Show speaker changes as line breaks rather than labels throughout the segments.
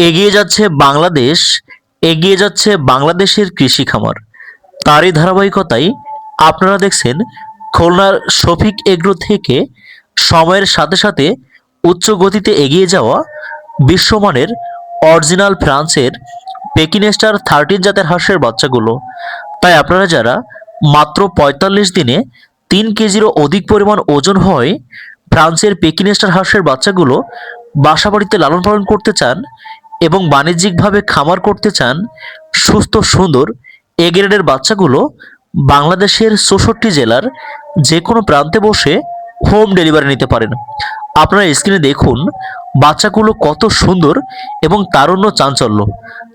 এগিয়ে যাচ্ছে বাংলাদেশ, এগিয়ে যাচ্ছে বাংলাদেশের কৃষি খামার। তারই ধারাবাহিকতায় আপনারা দেখছেন খুলনার শফিক এগ্রো থেকে সময়ের সাথে সাথে উচ্চ গতিতে এগিয়ে যাওয়া বিশ্বমানের অরিজিনাল ফ্রান্সের পেকিনেস্টার 13 জাতের হাঁসের বাচ্চাগুলো। তাই আপনারা যারা মাত্র ৪৫ দিনে ৩ কেজিরও অধিক পরিমাণ ওজন হয় ফ্রান্সের পেকিনেস্টার হাঁসের বাচ্চাগুলো বাসাবাড়িতে লালন পালন করতে চান এবং বাণিজ্যিকভাবে খামার করতে চান, সুস্থ সুন্দর এ গ্রেডের বাচ্চাগুলো বাংলাদেশের ৬৪ জেলার যে কোনো প্রান্তে বসে হোম ডেলিভারি নিতে পারেন। আপনারা স্ক্রিনে দেখুন বাচ্চাগুলো কত সুন্দর এবং তারুণ্য চাঞ্চল্য।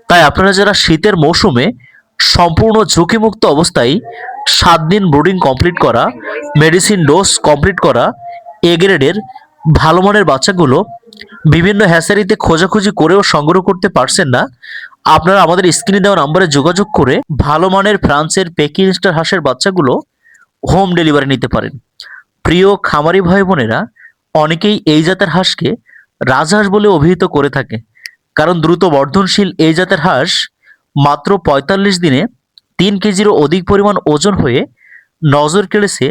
তাই আপনারা যারা শীতের মৌসুমে সম্পূর্ণ ঝুঁকিমুক্ত অবস্থায় 7 দিন ব্রুডিং কমপ্লিট করা, মেডিসিন ডোজ কমপ্লিট করা এ গ্রেডের ভালো মানের বাচ্চাগুলো বিভিন্ন হ্যাচারিতে খোঁজাখুঁজি করেও সংগ্রহ করতে পারছেন না, আপনারা আমাদের স্ক্রিনে দেওয়া নম্বরে যোগাযোগ করে ভালো মানের ফ্রান্সের পেকিনস্টার হাঁসের বাচ্চাগুলো হোম ডেলিভারি নিতে পারেন। প্রিয় খামারি ভাই বোনেরা, অনেকেই এই জাতের হাঁসকে রাজহাঁস বলে অভিহিত করে থাকে, কারণ দ্রুত বর্ধনশীল এই জাতের হাঁস মাত্র ৪৫ দিনে ৩ কেজিরও অধিক পরিমাণ ওজন হয়ে নজর কেড়েছে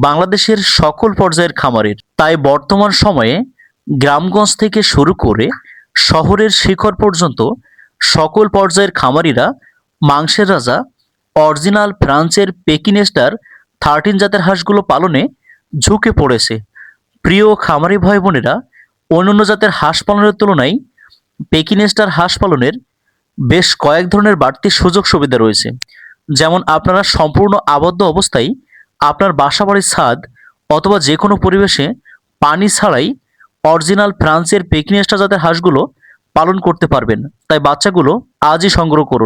বাংলাদেশের সকল পর্যায়ের খামারের। তাই বর্তমান সময়ে গ্রামগঞ্জ থেকে শুরু করে শহরের শিখর পর্যন্ত সকল পর্যায়ের খামারিরা মাংসের রাজা অরিজিনাল ফ্রান্সের পেকিনেস্টার 13 জাতের হাঁসগুলো পালনে ঝুঁকে পড়েছে। প্রিয় খামারি ভাই বোনেরা, অন্যান্য জাতের হাঁস পালনের তুলনায় পেকিনেস্টার হাঁস পালনের বেশ কয়েক ধরনের বাড়তি সুযোগ সুবিধা রয়েছে। যেমন আপনারা সম্পূর্ণ আবদ্ধ অবস্থায় আপনার বাসাবাড়ির ছাদ অথবা যে কোনো পরিবেশে পানি ছাড়াই অরিজিনাল ফ্রান্সের পেকিনেস্টার জাতের হাঁসগুলো পালন করতে পারবেন। তাই বাচ্চাগুলো আজই সংগ্রহ করুন।